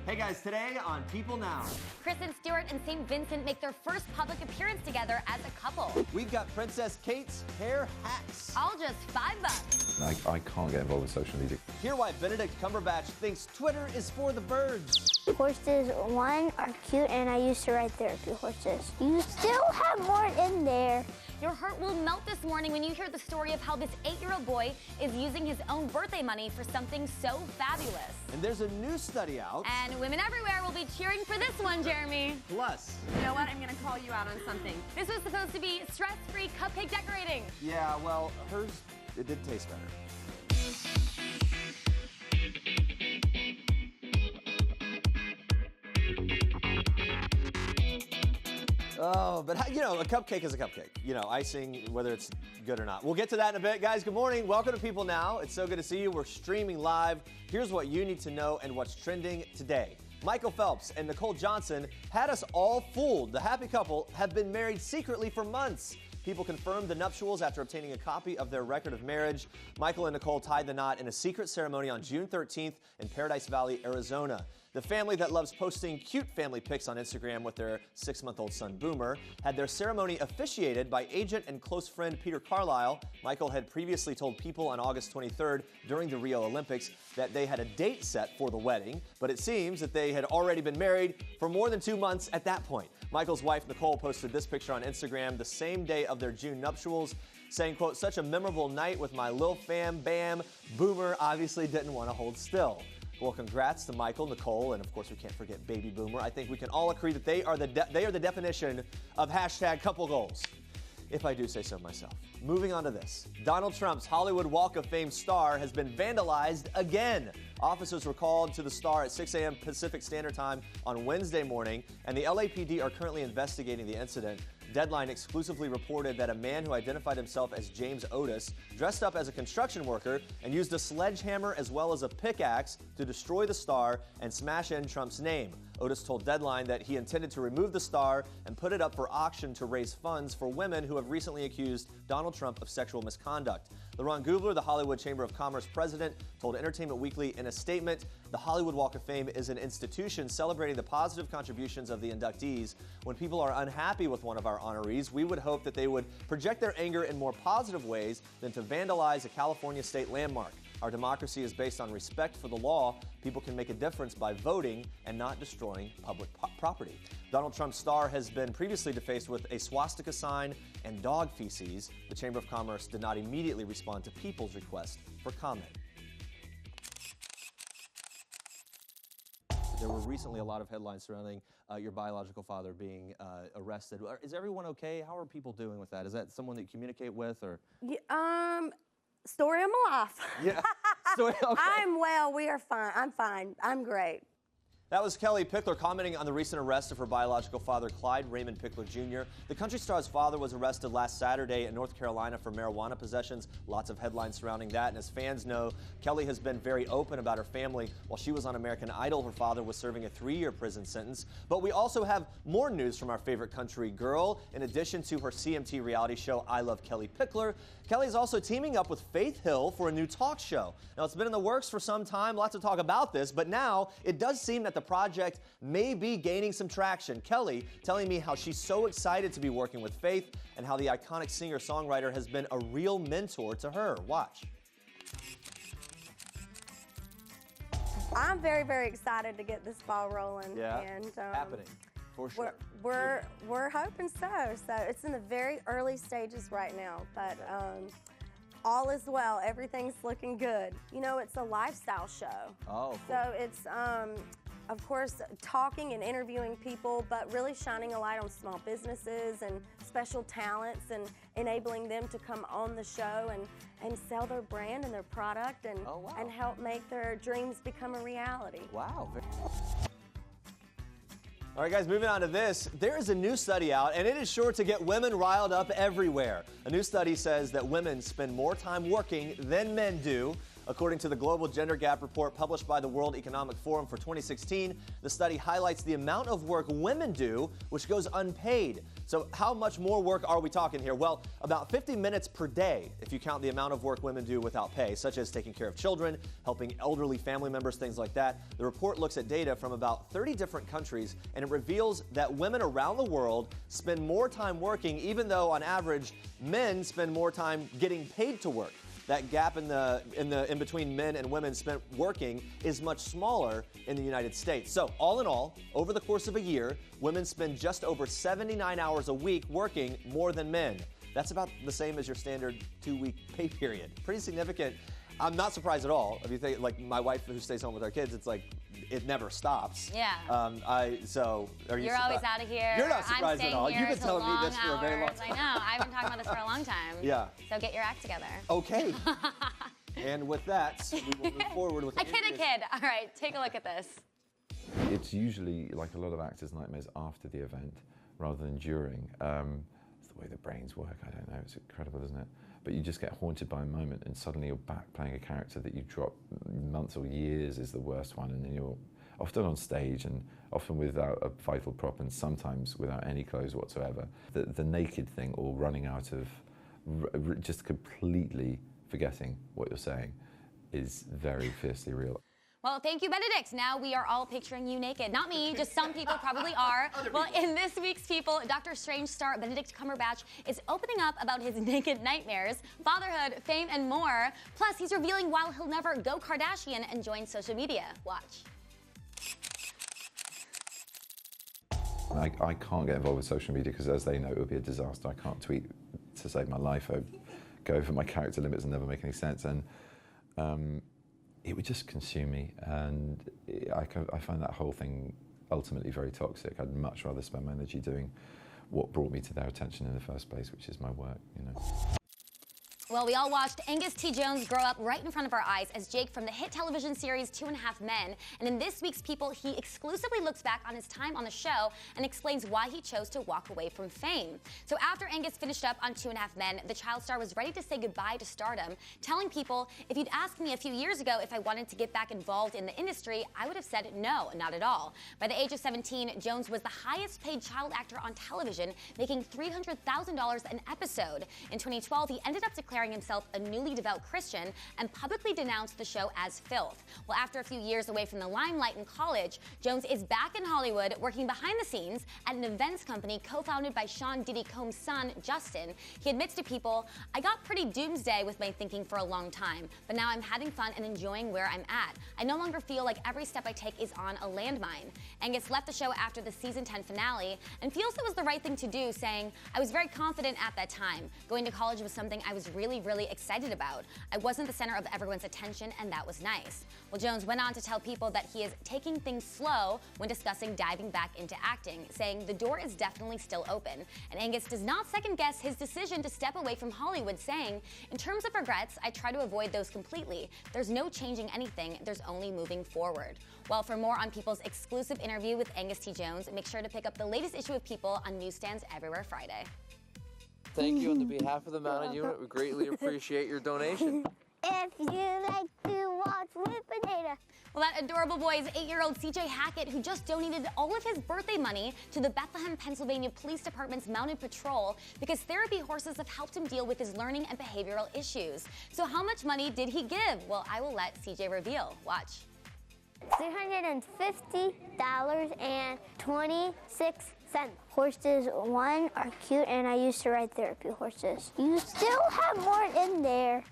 Hey guys, today on People Now. Kristen Stewart and St. Vincent make their first public appearance together as a couple. We've got Princess Kate's hair hacks. All just $5. I can't get involved with social media. Hear why Benedict Cumberbatch thinks Twitter is for the birds. Horses, one, are cute, and I used to ride therapy horses. You still have more in there. Your heart will melt this morning when you hear the story of how this 8-year-old boy is using his own birthday money for something so fabulous. And there's a new study out. And women everywhere will be cheering for this one, Jeremy. Plus. You know what? I'm gonna call you out on something. This was supposed to be stress-free cupcake decorating. Yeah, well, hers, it did taste better. Oh, but you know, a cupcake is a cupcake. You know, icing, whether it's good or not. We'll get to that in a bit. Guys, good morning. Welcome to People Now. It's so good to see you. We're streaming live. Here's what you need to know and what's trending today. Michael Phelps and Nicole Johnson had us all fooled. The happy couple have been married secretly for months. People confirmed the nuptials after obtaining a copy of their record of marriage. Michael and Nicole tied the knot in a secret ceremony on June 13th in Paradise Valley, Arizona. The family that loves posting cute family pics on Instagram with their 6-month-old son, Boomer, had their ceremony officiated by agent and close friend Peter Carlisle. Michael had previously told People on August 23rd during the Rio Olympics that they had a date set for the wedding, but it seems that they had already been married for more than 2 months at that point. Michael's wife, Nicole, posted this picture on Instagram the same day of their June nuptials, saying, quote, "Such a memorable night with my lil fam, Bam. Boomer obviously didn't want to hold still." Well, congrats to Michael, Nicole, and of course we can't forget baby Boomer. I think we can all agree that they are the definition of hashtag couple goals, if I do say so myself. Moving on to this. Donald Trump's Hollywood Walk of Fame star has been vandalized again. Officers were called to the star at 6 a.m. Pacific Standard Time on Wednesday morning, and the LAPD are currently investigating the incident. Deadline exclusively reported that a man who identified himself as James Otis dressed up as a construction worker and used a sledgehammer as well as a pickaxe to destroy the star and smash in Trump's name. Otis told Deadline that he intended to remove the star and put it up for auction to raise funds for women who have recently accused Donald Trump of sexual misconduct. LaRon Gubler, the Hollywood Chamber of Commerce president, told Entertainment Weekly in a statement, "The Hollywood Walk of Fame is an institution celebrating the positive contributions of the inductees. When people are unhappy with one of our honorees, we would hope that they would project their anger in more positive ways than to vandalize a California state landmark. Our democracy is based on respect for the law. People can make a difference by voting and not destroying public property." Donald Trump's star has been previously defaced with a swastika sign and dog feces. The Chamber of Commerce did not immediately respond to People's request for comment. There were recently a lot of headlines surrounding your biological father being arrested. Is everyone okay? How are people doing with that? Is that someone that you communicate with, or? Yeah, story of my life. Yeah. Story, okay. I'm well. We are fine. I'm fine. I'm great. That was Kelly Pickler commenting on the recent arrest of her biological father, Clyde Raymond Pickler Jr. The country star's father was arrested last Saturday in North Carolina for marijuana possessions. Lots of headlines surrounding that. And as fans know, Kelly has been very open about her family. While she was on American Idol, her father was serving a 3-year prison sentence. But we also have more news from our favorite country girl. In addition to her CMT reality show, I Love Kelly Pickler, Kelly is also teaming up with Faith Hill for a new talk show. Now, it's been in the works for some time. Lots of talk about this. But now it does seem that the project may be gaining some traction. Kelly telling me how she's so excited to be working with Faith and how the iconic singer-songwriter has been a real mentor to her. Watch. I'm very, very excited to get this ball rolling. Yeah, and, happening. For sure. We're hoping so. So it's in the very early stages right now, but all is well. Everything's looking good. You know, it's a lifestyle show. Oh, cool. So it's of course, talking and interviewing people, but really shining a light on small businesses and special talents and enabling them to come on the show and sell their brand and their product and, and help make their dreams become a reality. Wow. All right, guys, moving on to this. There is a new study out, and it is sure to get women riled up everywhere. A new study says that women spend more time working than men do. According to the Global Gender Gap Report published by the World Economic Forum for 2016, the study highlights the amount of work women do, which goes unpaid. So how much more work are we talking here? Well, about 50 minutes per day, if you count the amount of work women do without pay, such as taking care of children, helping elderly family members, things like that. The report looks at data from about 30 different countries, and it reveals that women around the world spend more time working, even though on average, men spend more time getting paid to work. That gap in between men and women spent working is much smaller in the United States. So all in all, over the course of a year, women spend just over 79 hours a week working more than men. That's about the same as your standard 2-week pay period. Pretty significant. I'm not surprised at all. If you think, like my wife who stays home with our kids, it's like it never stops. Yeah. You're always out of here. You're not surprised I'm at all. staying You've been here telling me till this for a very long hours. time. I know. I've been talking about this for a long time. Yeah. So get your act together. Okay. And with that, we will move forward with a kid. All right, take a look at this. It's usually like a lot of actors' nightmares after the event rather than during. It's the way the brains work. I don't know. It's incredible, isn't it? But you just get haunted by a moment, and suddenly you're back playing a character that you dropped months or years is the worst one, and then you're often on stage and often without a vital prop and sometimes without any clothes whatsoever. The naked thing, or running out of, just completely forgetting what you're saying, is very fiercely real. Well, thank you, Benedict. Now we are all picturing you naked. Not me, just some people probably are. Well, in this week's People, Doctor Strange star Benedict Cumberbatch is opening up about his naked nightmares, fatherhood, fame, and more. Plus, he's revealing why he'll never go Kardashian and join social media. Watch. I can't get involved with social media because, as they know, it would be a disaster. I can't tweet to save my life. I go over my character limits and never make any sense. And it would just consume me, and I find that whole thing ultimately very toxic. I'd much rather spend my energy doing what brought me to their attention in the first place, which is my work, you know. Well, we all watched Angus T. Jones grow up right in front of our eyes as Jake from the hit television series 2.5 Men. And in this week's People, he exclusively looks back on his time on the show and explains why he chose to walk away from fame. So after Angus finished up on 2.5 Men, the child star was ready to say goodbye to stardom, telling People, if you'd asked me a few years ago if I wanted to get back involved in the industry, I would have said no, not at all. By the age of 17, Jones was the highest paid child actor on television, making $300,000 an episode. In 2012, he ended up declaring himself a newly devout Christian and publicly denounced the show as filth. Well, after a few years away from the limelight in college, Jones is back in Hollywood working behind the scenes at an events company co-founded by Sean Diddy Combs' son, Justin. He admits to People, I got pretty doomsday with my thinking for a long time, but now I'm having fun and enjoying where I'm at. I no longer feel like every step I take is on a landmine. Angus left the show after the season 10 finale and feels it was the right thing to do, saying, I was very confident at that time. Going to college was something I was really excited about. I wasn't the center of everyone's attention, and that was nice. Well, Jones went on to tell People that he is taking things slow when discussing diving back into acting, saying the door is definitely still open. And Angus does not second-guess his decision to step away from Hollywood, saying, in terms of regrets, I try to avoid those completely. There's no changing anything, there's only moving forward. Well, for more on People's exclusive interview with Angus T. Jones, make sure to pick up the latest issue of People on newsstands everywhere Friday. Thank you on behalf of the Mountain Unit. We greatly appreciate your donation. If you like to watch with Potato. Well, that adorable boy is 8-year-old CJ Hackett, who just donated all of his birthday money to the Bethlehem, Pennsylvania Police Department's Mounted Patrol because therapy horses have helped him deal with his learning and behavioral issues. So how much money did he give? Well, I will let CJ reveal. Watch. $350.26. Horses, one, are cute, and I used to ride therapy horses. You still have more in there.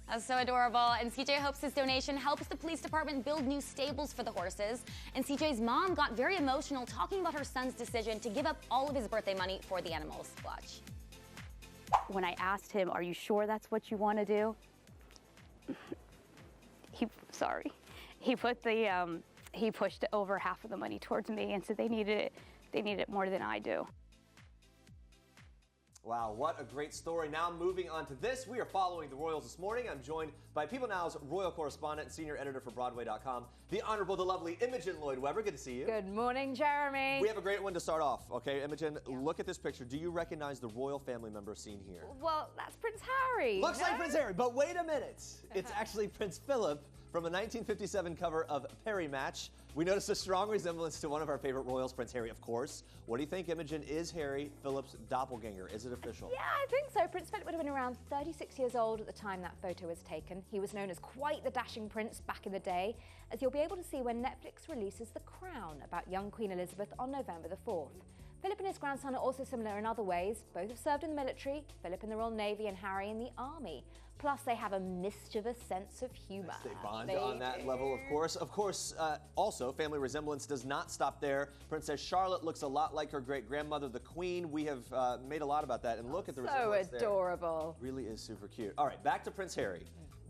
That's so adorable. And CJ hopes his donation helps the police department build new stables for the horses. And CJ's mom got very emotional talking about her son's decision to give up all of his birthday money for the animals. Watch. When I asked him, are you sure that's what you want to do? He pushed over half of the money towards me and said they needed it more than I do. Wow, what a great story. Now moving on to this, we are following the Royals this morning. I'm joined by People Now's royal correspondent and senior editor for Broadway.com, the Honorable, the lovely Imogen Lloyd-Webber. Good to see you. Good morning, Jeremy. We have a great one to start off, okay? Imogen, look at this picture. Do you recognize the royal family member seen here? Well, that's Prince Harry. Looks like Prince Harry, but wait a minute. It's actually Prince Philip from a 1957 cover of Perry Match. We noticed a strong resemblance to one of our favorite royals, Prince Harry, of course. What do you think, Imogen? Is Harry Philip's doppelganger? Is it official? Yeah, I think so. Prince Philip would have been around 36 years old at the time that photo was taken. He was known as quite the dashing prince back in the day, as you'll be able to see when Netflix releases The Crown about young Queen Elizabeth on November the 4th. Philip and his grandson are also similar in other ways. Both have served in the military, Philip in the Royal Navy and Harry in the Army. Plus, they have a mischievous sense of humor. They bond on that level, of course. Of course, also, family resemblance does not stop there. Princess Charlotte looks a lot like her great-grandmother, the Queen. We have made a lot about that, and look at the resemblance there. So adorable. Really is super cute. All right, back to Prince Harry.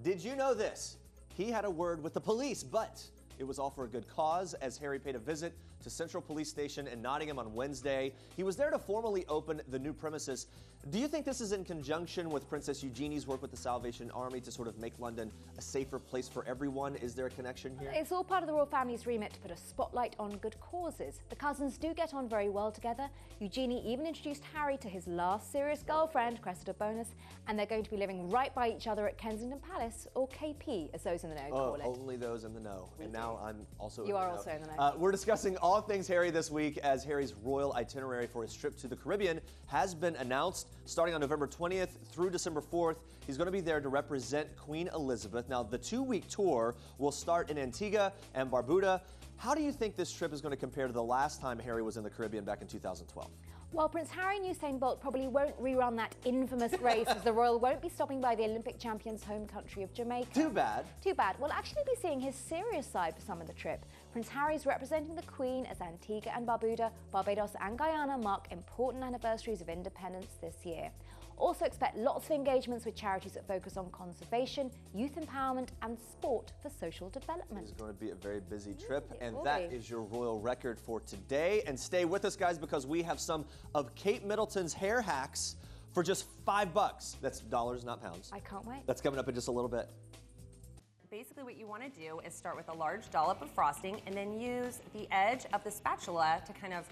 Did you know this? He had a word with the police, but it was all for a good cause, as Harry paid a visit to Central Police Station in Nottingham on Wednesday. He was there to formally open the new premises. Do you think this is in conjunction with Princess Eugenie's work with the Salvation Army to sort of make London a safer place for everyone? Is there a connection here? It's all part of the royal family's remit to put a spotlight on good causes. The cousins do get on very well together. Eugenie even introduced Harry to his last serious girlfriend, Cressida Bonus, and they're going to be living right by each other at Kensington Palace, or KP, as those in the know call it. Only those in the know. And now I'm also in You the are know. also in the know. We're discussing all things Harry this week, as Harry's royal itinerary for his trip to the Caribbean has been announced. Starting on November 20th through December 4th, he's going to be there to represent Queen Elizabeth. Now, the 2-week tour will start in Antigua and Barbuda. How do you think this trip is going to compare to the last time Harry was in the Caribbean back in 2012? Well, Prince Harry and Usain Bolt probably won't rerun that infamous race, as the royal won't be stopping by the Olympic champions' home country of Jamaica. Too bad. Too bad. We'll actually be seeing his serious side for some of the trip. Prince Harry's representing the Queen as Antigua and Barbuda, Barbados and Guyana mark important anniversaries of independence this year. Also expect lots of engagements with charities that focus on conservation, youth empowerment and sport for social development. It's going to be a very busy trip, and that is your royal record for today. And stay with us, guys, because we have some of Kate Middleton's hair hacks for just $5. That's dollars, not pounds. I can't wait. That's coming up in just a little bit. Basically what you want to do is start with a large dollop of frosting and then use the edge of the spatula to kind of,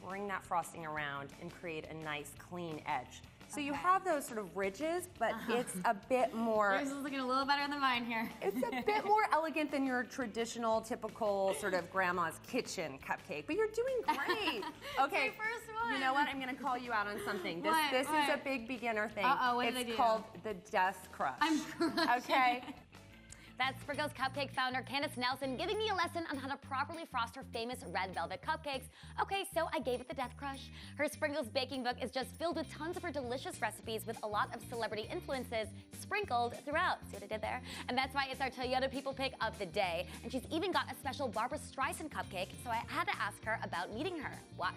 bring that frosting around and create a nice clean edge. So you have those sort of ridges, but it's a bit more... Yours is looking a little better than mine here. It's a bit more elegant than your traditional, typical sort of grandma's kitchen cupcake, but you're doing great. Okay, first one. You know what? I'm going to call you out on something. This is a big beginner thing. What did I do? It's called the death crush. I'm crushing. Okay. That's Sprinkles Cupcake founder Candace Nelson giving me a lesson on how to properly frost her famous red velvet cupcakes. Okay, so I gave it the death crush. Her Sprinkles baking book is just filled with tons of her delicious recipes with a lot of celebrity influences sprinkled throughout. See what I did there? And that's why it's our Toyota People Pick of the day. And she's even got a special Barbra Streisand cupcake, so I had to ask her about meeting her. Watch.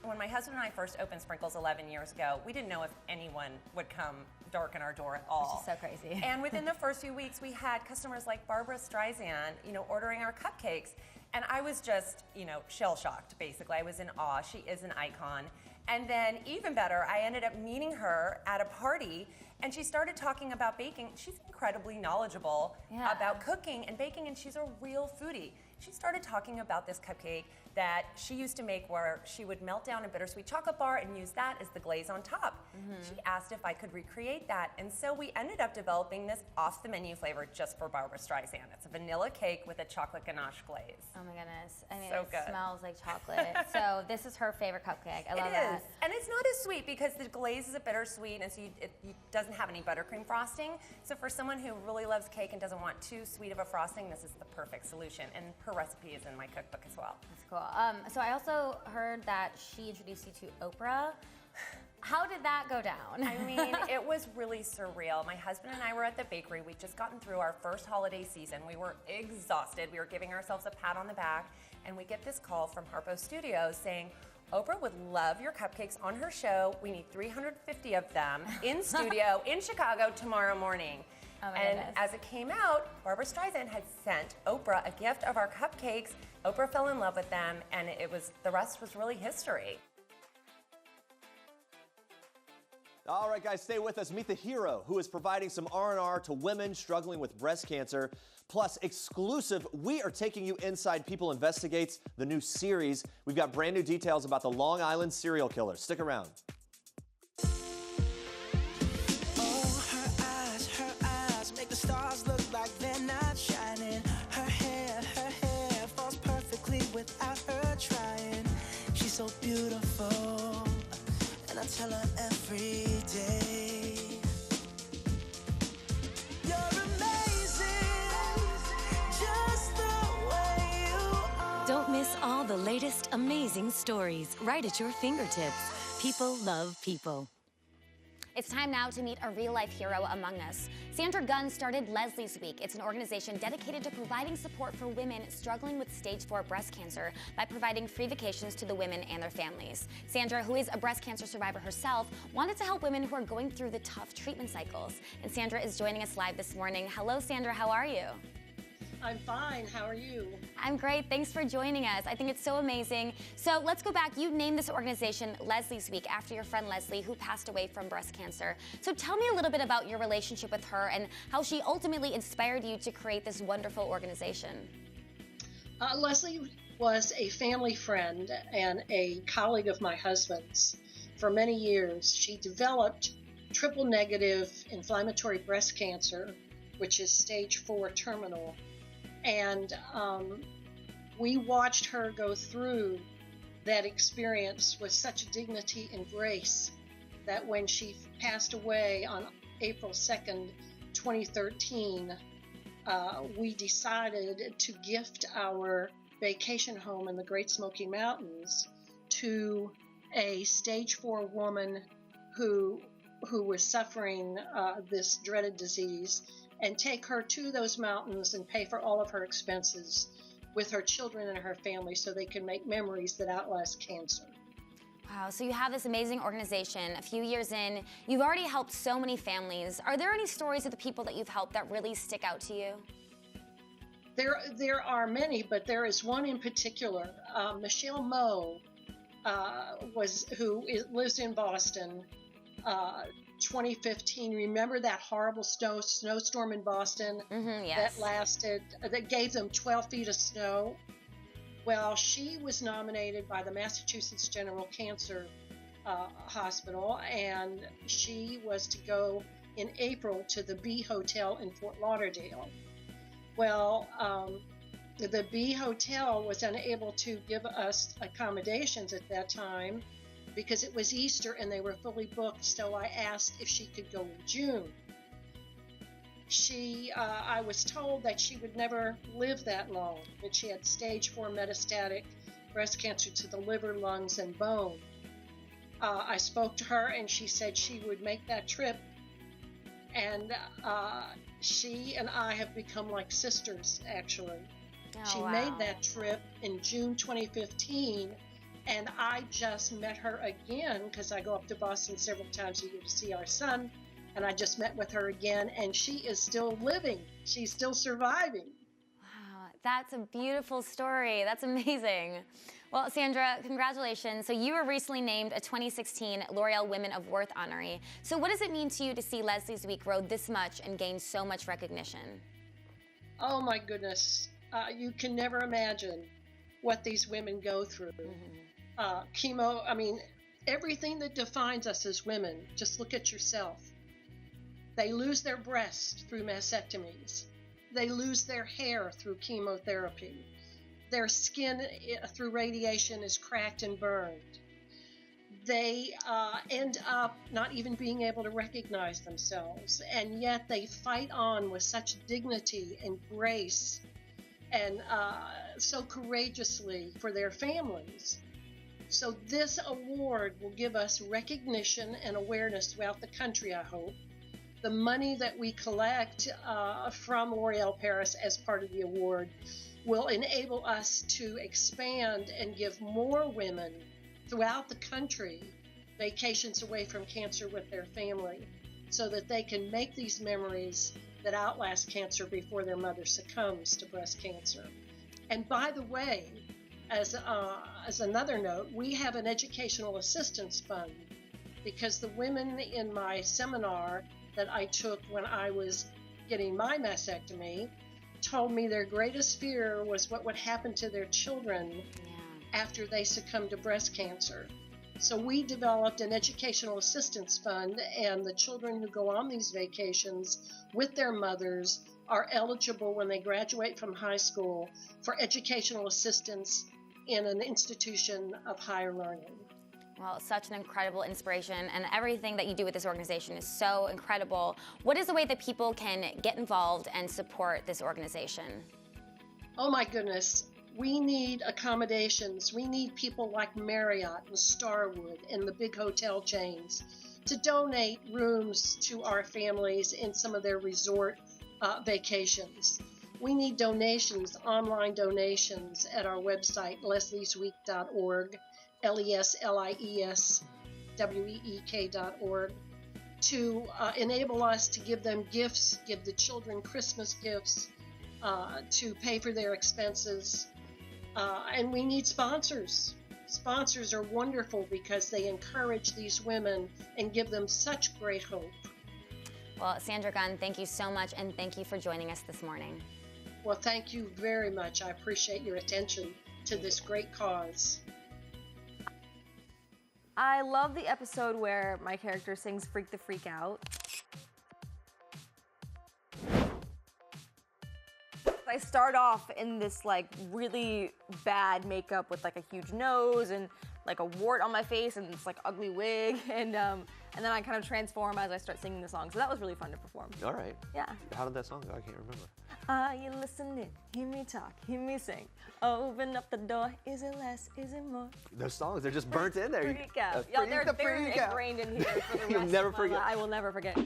When my husband and I first opened Sprinkles 11 years ago, we didn't know if anyone would come darken our door at all. This is so crazy. And within the first few weeks, we had customers like Barbra Streisand, ordering our cupcakes. And I was just, shell-shocked, basically. I was in awe. She is an icon. And then, even better, I ended up meeting her at a party, and she started talking about baking. She's incredibly knowledgeable about cooking and baking, and she's a real foodie. She started talking about this cupcake that she used to make, where she would melt down a bittersweet chocolate bar and use that as the glaze on top. She asked if I could recreate that, and so we ended up developing this off-the-menu flavor just for Barbra Streisand. It's a vanilla cake with a chocolate ganache glaze. Oh my goodness. I mean, So it good. smells like chocolate. So this is her favorite cupcake. I love that. It is. And it's not as sweet because the glaze is a bittersweet, and so it doesn't have any buttercream frosting. So for someone who really loves cake and doesn't want too sweet of a frosting, this is the perfect solution. And her recipe is in my cookbook as well. That's cool. So I also heard that she introduced you to Oprah. How did that go down? I mean, it was really surreal. My husband and I were at the bakery. We'd just gotten through our first holiday season. We were exhausted. We were giving ourselves a pat on the back, and we get this call from Harpo Studios saying, Oprah would love your cupcakes on her show. We need 350 of them in studio in Chicago tomorrow morning. Oh my and goodness. as it came out, Barbra Streisand had sent Oprah a gift of our cupcakes Oprah fell in love with them, and the rest was really history. All right, guys, stay with us. Meet the hero who is providing some R&R to women struggling with breast cancer. Plus, exclusive, we are taking you inside People Investigates, the new series. We've got brand new details about the Long Island serial killer. Stick around. Oh, her eyes make the stars look like they're not shining. Her hair falls perfectly without her trying. She's so beautiful, and I tell her every day. You're amazing, just the way you are. Don't miss all the latest amazing stories right at your fingertips. People love people. It's time now to meet a real-life hero among us. Sandra Gunn started Leslie's Week. It's an organization dedicated to providing support for women struggling with stage 4 breast cancer by providing free vacations to the women and their families. Sandra, who is a breast cancer survivor herself, wanted to help women who are going through the tough treatment cycles. And Sandra is joining us live this morning. Hello, Sandra. How are you? I'm fine. How are you? I'm great. Thanks for joining us. I think it's so amazing. So let's go back. You named this organization Leslie's Week after your friend Leslie, who passed away from breast cancer. So tell me a little bit about your relationship with her and how she ultimately inspired you to create this wonderful organization. Leslie was a family friend and a colleague of my husband's for many years. She developed triple negative inflammatory breast cancer, which is stage 4 terminal. And we watched her go through that experience with such dignity and grace that when she passed away on April 2nd, 2013, we decided to gift our vacation home in the Great Smoky Mountains to a stage 4 woman who was suffering this dreaded disease, and take her to those mountains and pay for all of her expenses with her children and her family so they can make memories that outlast cancer. Wow, so you have this amazing organization. A few years in, you've already helped so many families. Are there any stories of the people that you've helped that really stick out to you? There are many, but there is one in particular. Michelle Moe who lives in Boston. 2015, remember that horrible snowstorm in Boston? Yes. That gave them 12 feet of snow? Well, she was nominated by the Massachusetts General Cancer Hospital, and she was to go in April to the B Hotel in Fort Lauderdale. Well, the B Hotel was unable to give us accommodations at that time because it was Easter and they were fully booked, so I asked if she could go in June. I was told that she would never live that long, that she had stage 4 metastatic breast cancer to the liver, lungs, and bone. I spoke to her and she said she would make that trip, and she and I have become like sisters, actually. She made that trip in June 2015, and I just met her again because I go up to Boston several times a year to see our son, and I just met with her again, and she is still living. She's still surviving. Wow, that's a beautiful story. That's amazing. Well, Sandra, congratulations. So you were recently named a 2016 L'Oreal Women of Worth honoree. So what does it mean to you to see Leslie's Week grow this much and gain so much recognition? Oh my goodness. You can never imagine what these women go through. Chemo, everything that defines us as women, just look at yourself. They lose their breasts through mastectomies. They lose their hair through chemotherapy. Their skin through radiation is cracked and burned. They end up not even being able to recognize themselves, and yet they fight on with such dignity and grace and so courageously for their families. So this award will give us recognition and awareness throughout the country, I hope. The money that we collect from L'Oreal Paris as part of the award will enable us to expand and give more women throughout the country vacations away from cancer with their family so that they can make these memories that outlast cancer before their mother succumbs to breast cancer. And by the way, as another note, we have an educational assistance fund because the women in my seminar that I took when I was getting my mastectomy told me their greatest fear was what would happen to their children after they succumbed to breast cancer. So we developed an educational assistance fund, and the children who go on these vacations with their mothers are eligible when they graduate from high school for educational assistance in an institution of higher learning. Well, such an incredible inspiration, and everything that you do with this organization is so incredible. What is the way that people can get involved and support this organization? Oh my goodness. We need accommodations. We need people like Marriott and Starwood and the big hotel chains to donate rooms to our families in some of their resort vacations. We need donations, online donations at our website, lesliesweek.org, LESLIESWEEK.org, to enable us to give them gifts, give the children Christmas gifts, to pay for their expenses. And we need sponsors. Sponsors are wonderful because they encourage these women and give them such great hope. Well, Sandra Gunn, thank you so much, and thank you for joining us this morning. Well, thank you very much. I appreciate your attention to this great cause. I love the episode where my character sings Freak the Freak Out. I start off in this like really bad makeup with like a huge nose and like a wart on my face and this like ugly wig, and then I kind of transform as I start singing the song. So that was really fun to perform. All right. Yeah. How did that song go? I can't remember. Are you listening? Hear me talk, hear me sing. Open up the door. Is it less? Is it more? Those songs, they're just burnt in there. Freak out. Yo, they're ingrained in here for the You'll rest never of my forget. life. I will never forget.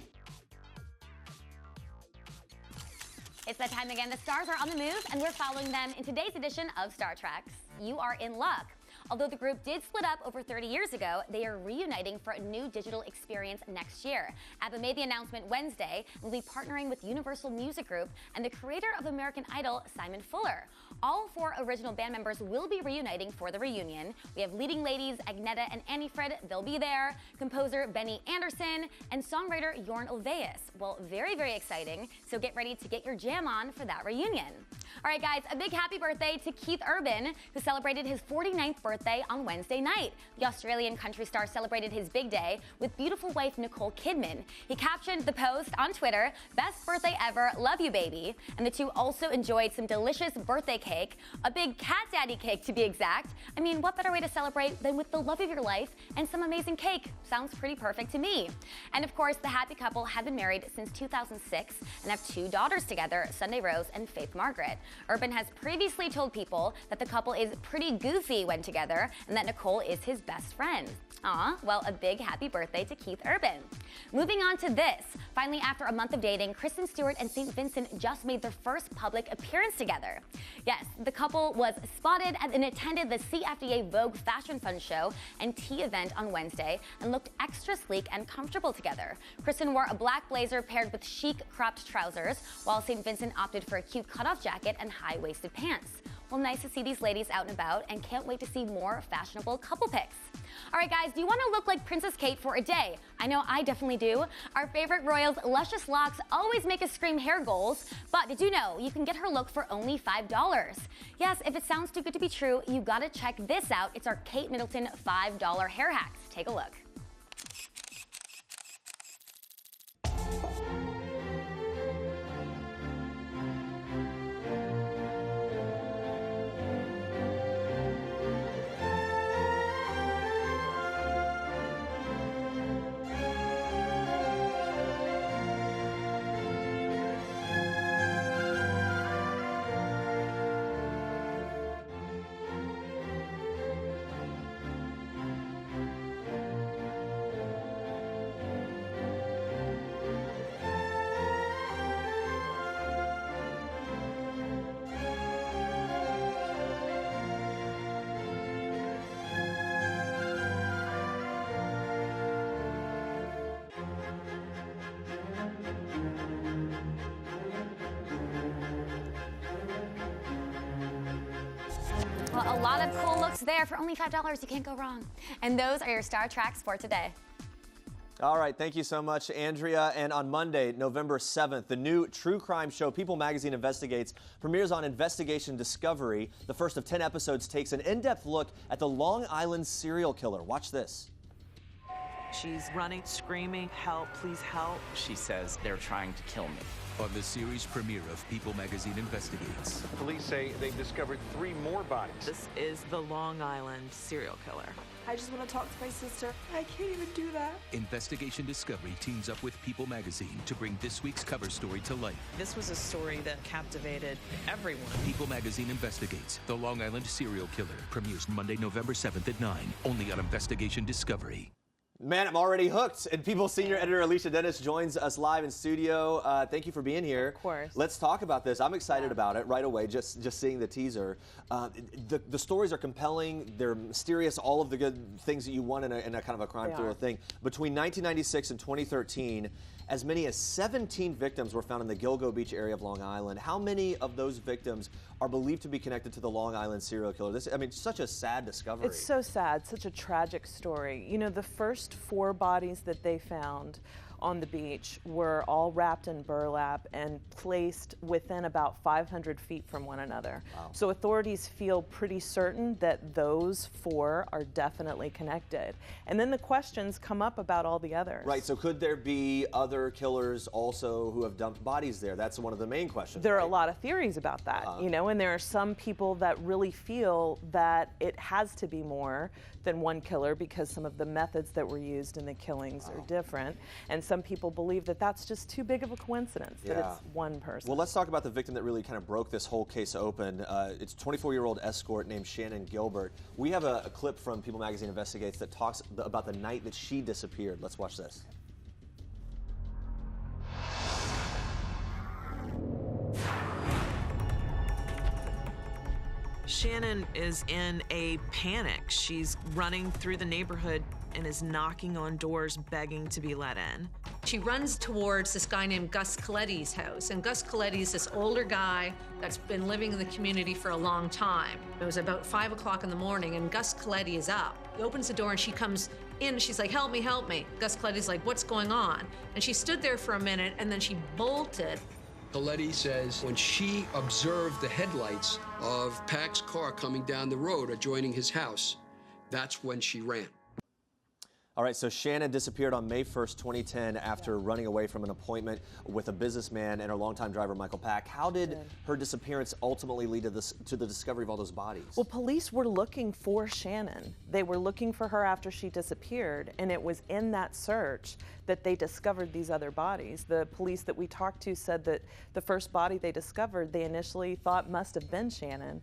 It's that time again. The stars are on the move, and we're following them in today's edition of Star Treks. You are in luck. Although the group did split up over 30 years ago, they are reuniting for a new digital experience next year. ABBA made the announcement Wednesday and will be partnering with Universal Music Group and the creator of American Idol, Simon Fuller. All 4 original band members will be reuniting for the reunion. We have leading ladies Agneta and Annie Fred, they'll be there, composer Benny Andersson, and songwriter Jorn Ulvaeus. Well, very, very exciting, so get ready to get your jam on for that reunion. All right, guys, a big happy birthday to Keith Urban, who celebrated his 49th birthday on Wednesday night. The Australian country star celebrated his big day with beautiful wife Nicole Kidman. He captioned the post on Twitter, "Best birthday ever, love you, baby." And the two also enjoyed some delicious birthday cake, a big cat daddy cake to be exact. I mean, what better way to celebrate than with the love of your life and some amazing cake? Sounds pretty perfect to me. And of course, the happy couple have been married since 2006 and have 2 daughters together, Sunday Rose and Faith Margaret. Urban has previously told People that the couple is pretty goofy when together and that Nicole is his best friend. Aw, well, a big happy birthday to Keith Urban. Moving on to this. Finally, after a month of dating, Kristen Stewart and St. Vincent just made their first public appearance together. Yes, the couple was spotted and attended the CFDA Vogue Fashion Fund show and tea event on Wednesday and looked extra sleek and comfortable together. Kristen wore a black blazer paired with chic cropped trousers, while St. Vincent opted for a cute cutoff jacket and high-waisted pants. Well, nice to see these ladies out and about, and can't wait to see more fashionable couple pics. All right, guys, do you want to look like Princess Kate for a day? I know I definitely do. Our favorite royal's luscious locks always make us scream hair goals, but did you know you can get her look for only $5? Yes, if it sounds too good to be true, you gotta check this out. It's our Kate Middleton $5 hair hacks. Take a look. Well, a lot of cool looks there for only $5. You can't go wrong. And those are your Star Tracks for today. All right, thank you so much, Andrea. And on Monday, November 7th, the new true crime show People Magazine Investigates premieres on Investigation Discovery. The first of 10 episodes takes an in-depth look at the Long Island serial killer. Watch this. She's running, screaming, help, please help. She says they're trying to kill me. On the series premiere of People Magazine Investigates. Police say they've discovered 3 more bodies. This is the Long Island serial killer. I just want to talk to my sister. I can't even do that. Investigation Discovery teams up with People Magazine to bring this week's cover story to life. This was a story that captivated everyone. People Magazine Investigates the Long Island serial killer. Premieres Monday, November 7th at 9, only on Investigation Discovery. Man, I'm already hooked. And People senior editor Alicia Dennis joins us live in studio. Thank you for being here. Of course. Let's talk about this. I'm excited about it right away, just seeing the teaser. The stories are compelling. They're mysterious, all of the good things that you want in a kind of a crime thriller thing. Between 1996 and 2013, as many as 17 victims were found in the Gilgo Beach area of Long Island. How many of those victims are believed to be connected to the Long Island serial killer? I mean, such a sad discovery. It's so sad, such a tragic story. You know, the first 4 bodies that they found on the beach were all wrapped in burlap and placed within about 500 feet from one another. Wow. So authorities feel pretty certain that those 4 are definitely connected. And then the questions come up about all the others. Right, so could there be other killers also who have dumped bodies there? That's one of the main questions. There are a lot of theories about that, you know, and there are some people that really feel that it has to be more than one killer because some of the methods that were used in the killings are different. And some people believe that that's just too big of a coincidence, that it's one person. Well, let's talk about the victim that really kind of broke this whole case open. It's a 24-year-old escort named Shannon Gilbert. We have a clip from People Magazine Investigates that talks about the night that she disappeared. Let's watch this. Shannon is in a panic. She's running through the neighborhood and is knocking on doors begging to be let in. She runs towards this guy named Gus Coletti's house, and Gus Coletti is this older guy that's been living in the community for a long time. It was about 5 o'clock in the morning, and Gus Coletti is up. He opens the door and she comes in, and she's like, help me, help me. Gus Coletti's like, what's going on? And she stood there for a minute, and then she bolted. Coletti says when she observed the headlights of Pac's car coming down the road adjoining his house, that's when she ran. All right, so Shannon disappeared on May 1st, 2010 after running away from an appointment with a businessman and her longtime driver, Michael Pack. How did her disappearance ultimately lead to the discovery of all those bodies? Well, police were looking for Shannon. They were looking for her after she disappeared, and it was in that search that they discovered these other bodies. The police that we talked to said that the first body they discovered, they initially thought must have been Shannon,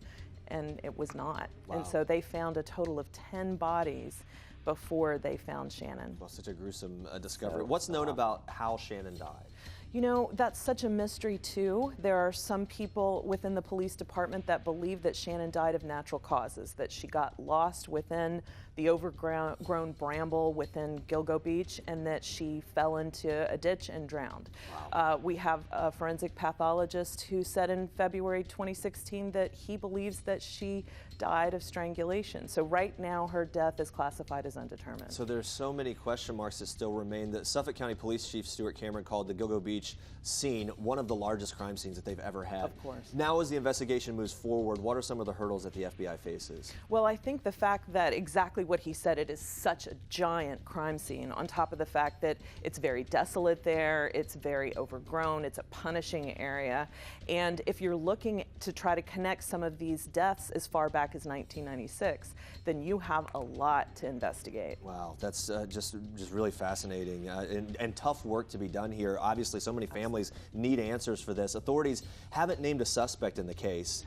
and it was not. Wow. And so they found a total of 10 bodies before they found Shannon. Well, such a gruesome discovery. What's known about how Shannon died? You know, that's such a mystery too. There are some people within the police department that believe that Shannon died of natural causes, that she got lost within the overgrown bramble within Gilgo Beach and that she fell into a ditch and drowned. Wow. We have a forensic pathologist who said in February 2016 that he believes that she died of strangulation. So right now her death is classified as undetermined. So there's so many question marks that still remain. The Suffolk County Police Chief Stuart Cameron called the Gilgo Beach scene one of the largest crime scenes that they've ever had. Of course. Now as the investigation moves forward, what are some of the hurdles that the FBI faces? Well, I think the fact that exactly what he said, it is such a giant crime scene, on top of the fact that it's very desolate there, it's very overgrown, it's a punishing area, and if you're looking to try to connect some of these deaths as far back as 1996, then you have a lot to investigate. Wow, that's just really fascinating and tough work to be done here. Obviously, so many families need answers for this. Authorities haven't named a suspect in the case.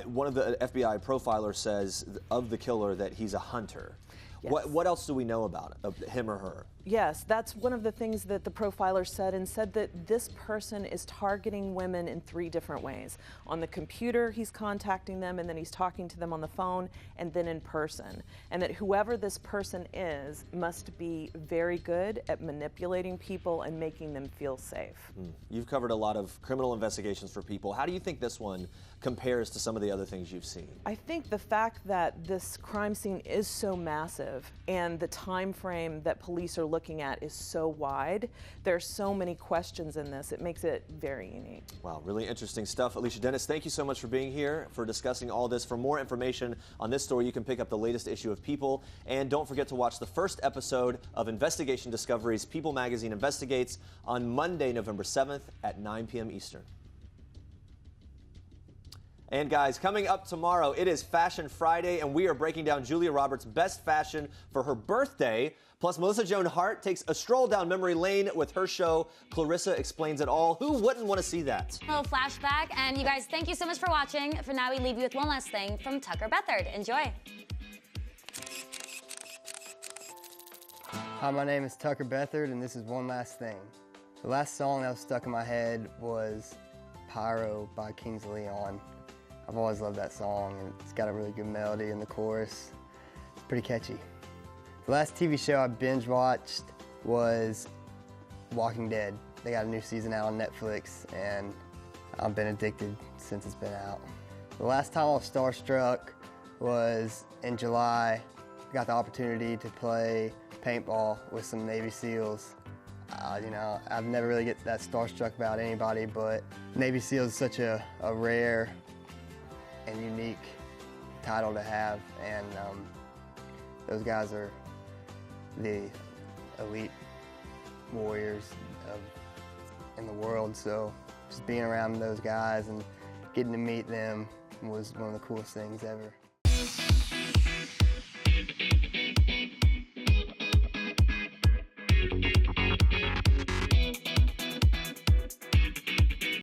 One of the FBI profilers says of the killer that he's a hunter. Yes. What else do we know about him or her? Yes, that's one of the things that the profiler said, and said that this person is targeting women in 3 different ways. On the computer, he's contacting them, and then he's talking to them on the phone, and then in person. And that whoever this person is must be very good at manipulating people and making them feel safe. You've covered a lot of criminal investigations for people. How do you think this one compares to some of the other things you've seen? I think the fact that this crime scene is so massive and the time frame that police are looking at is so wide, there are so many questions in this. It makes it very unique. Wow, really interesting stuff. Alicia Dennis, thank you so much for being here, for discussing all this. For more information on this story, you can pick up the latest issue of People. And don't forget to watch the first episode of Investigation Discovery's People Magazine Investigates on Monday, November 7th at 9 p.m. Eastern. And guys, coming up tomorrow, it is Fashion Friday, and we are breaking down Julia Roberts' best fashion for her birthday. Plus, Melissa Joan Hart takes a stroll down memory lane with her show, Clarissa Explains It All. Who wouldn't want to see that? A little flashback, and you guys, thank you so much for watching. For now, we leave you with one last thing from Tucker Bethard. Enjoy. Hi, my name is Tucker Bethard, and this is One Last Thing. The last song that was stuck in my head was Pyro by Kings of Leon. I've always loved that song, and it's got a really good melody in the chorus. It's pretty catchy. The last TV show I binge watched was Walking Dead. They got a new season out on Netflix, and I've been addicted since it's been out. The last time I was starstruck was in July. I got the opportunity to play paintball with some Navy SEALs. You know, I've never really get that starstruck about anybody, but Navy SEALs is such a rare and unique title to have, and those guys are the elite warriors in the world, so just being around those guys and getting to meet them was one of the coolest things ever.